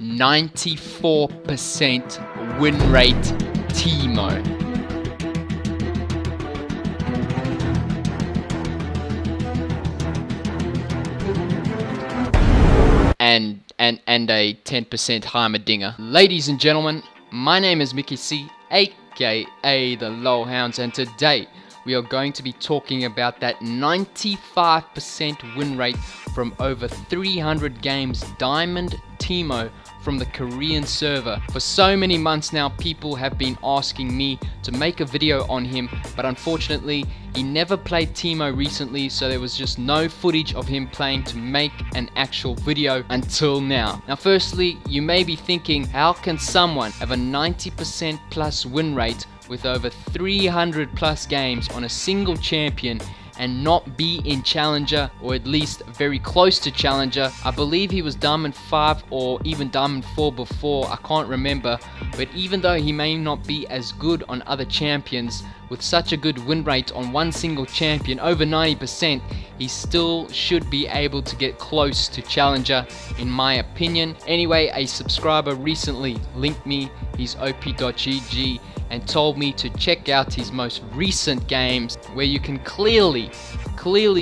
94% win rate Teemo. And a 10% Heimerdinger. Ladies and gentlemen, my name is Mickey C, aka the Lowhounds, and today we are going to be talking about that 95% win rate from over 300 games Diamond Teemo from the Korean server. For so many months now, people have been asking me to make a video on him, but unfortunately he never played Teemo recently, so there was just no footage of him playing to make an actual video until now. Now firstly, you may be thinking, how can someone have a 90% plus win rate with over 300 plus games on a single champion and not be in Challenger, or at least very close to Challenger? I believe he was Diamond 5 or even Diamond 4 before, I can't remember, but even though he may not be as good on other champions, with such a good win rate on one single champion, over 90%, he still should be able to get close to Challenger, in my opinion. Anyway, a subscriber recently linked me his op.gg and told me to check out his most recent games, where you can clearly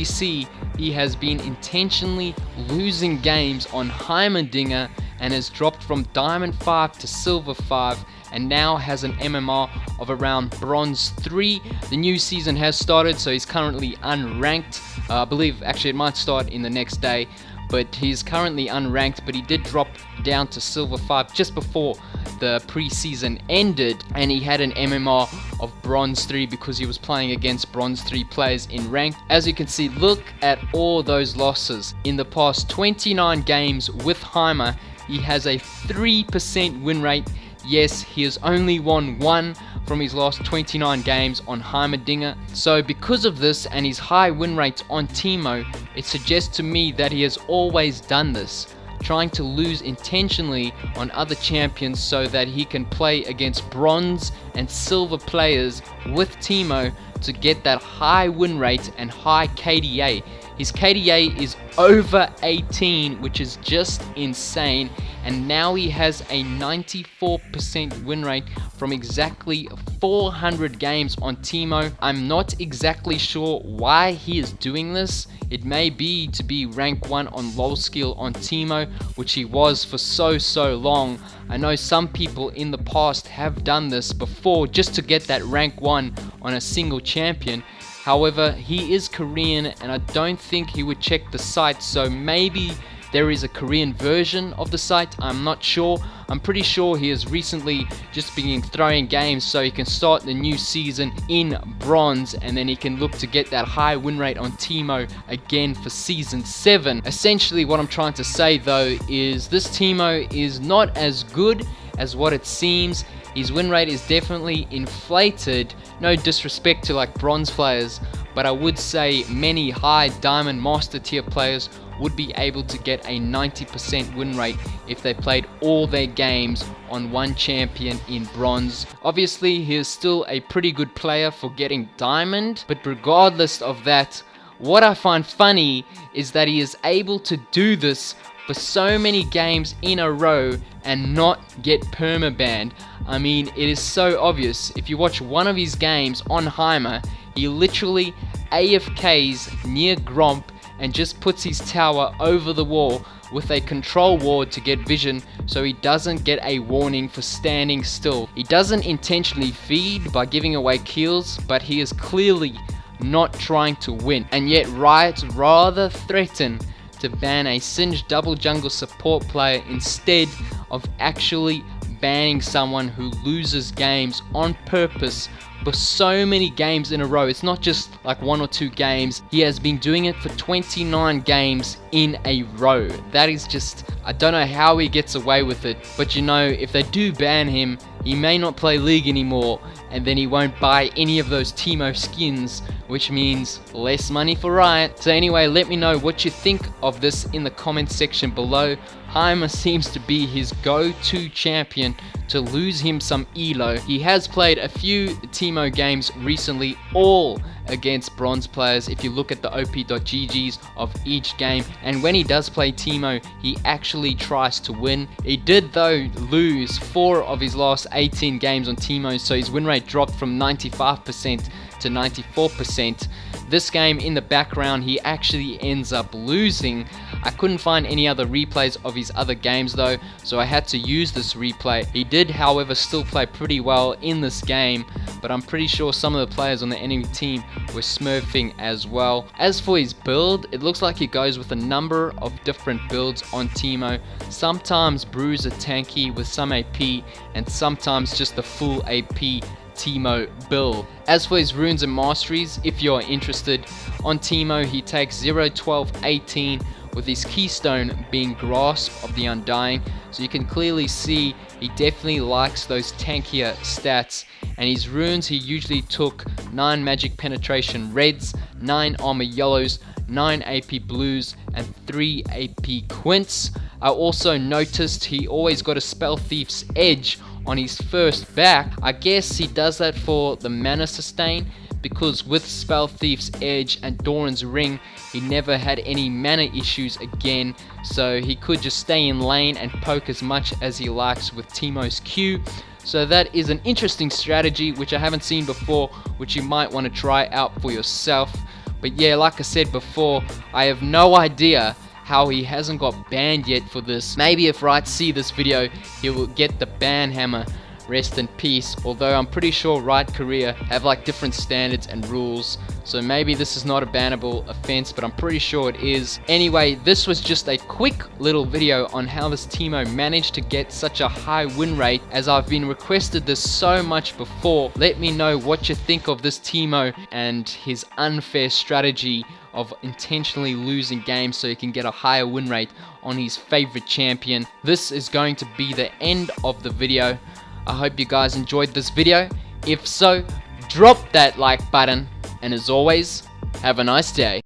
see he has been intentionally losing games on Heimerdinger and has dropped from Diamond 5 to Silver 5 and now has an MMR of around Bronze 3. The new season has started, so he's currently unranked. I believe actually it might start in the next day, but he's currently unranked, but he did drop down to Silver 5 just before the preseason ended, and he had an MMR of Bronze 3 because he was playing against Bronze 3 players in ranked. As you can see, look at all those losses. In the past 29 games with Heimer, he has a 3% win rate. Yes, he has only won one from his last 29 games on Heimerdinger. So because of this and his high win rates on Teemo, it suggests to me that he has always done this, trying to lose intentionally on other champions so that he can play against bronze and silver players with Teemo to get that high win rate and high KDA. His KDA is over 18, which is just insane, and now he has a 94% win rate from exactly 400 games on Teemo. I'm not exactly sure why he is doing this. It may be to be rank 1 on LoL skill on Teemo, which he was for so long. I know some people in the past have done this before just to get that rank 1 on a single champion. However, he is Korean and I don't think he would check the site, so maybe there is a Korean version of the site, I'm not sure. I'm pretty sure he has recently just been throwing games so he can start the new season in bronze, and then he can look to get that high win rate on Teemo again for season 7. Essentially what I'm trying to say though is this Teemo is not as good as what it seems. His win rate is definitely inflated, no disrespect to like bronze players, but I would say many high diamond master tier players would be able to get a 90% win rate if they played all their games on one champion in bronze. Obviously he is still a pretty good player for getting diamond, but regardless of that, what I find funny is that he is able to do this for so many games in a row and not get permabanned. I mean, it is so obvious. If you watch one of his games on Heimer, he literally AFKs near Gromp and just puts his tower over the wall with a control ward to get vision so he doesn't get a warning for standing still. He doesn't intentionally feed by giving away kills, but he is clearly not trying to win. And yet Riot rather threaten to ban a Singed double jungle support player instead of actually banning someone who loses games on purpose for so many games in a row. It's not just like 1 or 2 games. He has been doing it for 29 games in a row. That is just, I don't know how he gets away with it, but you know, if they do ban him, he may not play League anymore, and then he won't buy any of those Teemo skins, which means less money for Riot. So anyway, let me know what you think of this in the comment section below. Heimer seems to be his go-to champion to lose him some elo. He has played a few Teemo games recently, all against bronze players if you look at the op.ggs of each game, and when he does play Teemo, he actually tries to win. He did though lose 4 of his last 18 games on Teemo, so his win rate dropped from 95% to 94%. This game, in the background, he actually ends up losing. I couldn't find any other replays of his other games though, so I had to use this replay. He did, however, still play pretty well in this game, but I'm pretty sure some of the players on the enemy team were smurfing as well. As for his build, it looks like he goes with a number of different builds on Teemo. Sometimes Bruiser tanky with some AP, and sometimes just the full AP Teemo build. As for his runes and masteries, if you're interested, on Teemo he takes 0, 12, 18 with his keystone being Grasp of the Undying, so you can clearly see he definitely likes those tankier stats. And his runes, he usually took 9 magic penetration reds, 9 armor yellows, 9 AP blues, and 3 AP quints. I also noticed he always got a Spell Thief's Edge on his first back. I guess he does that for the mana sustain, because with Spell Thief's Edge and Doran's Ring, he never had any mana issues again, so he could just stay in lane and poke as much as he likes with Teemo's Q. So that is an interesting strategy which I haven't seen before, which you might want to try out for yourself. But yeah, like I said before, I have no idea how he hasn't got banned yet for this. Maybe if Riot see this video, he will get the ban hammer. Rest in peace. Although I'm pretty sure Riot Korea have like different standards and rules, so maybe this is not a bannable offense, but I'm pretty sure it is. Anyway, this was just a quick little video on how this Teemo managed to get such a high win rate, as I've been requested this so much before. Let me know what you think of this Teemo and his unfair strategy of intentionally losing games so he can get a higher win rate on his favorite champion. This is going to be the end of the video. I hope you guys enjoyed this video. If so, drop that like button, and as always, have a nice day.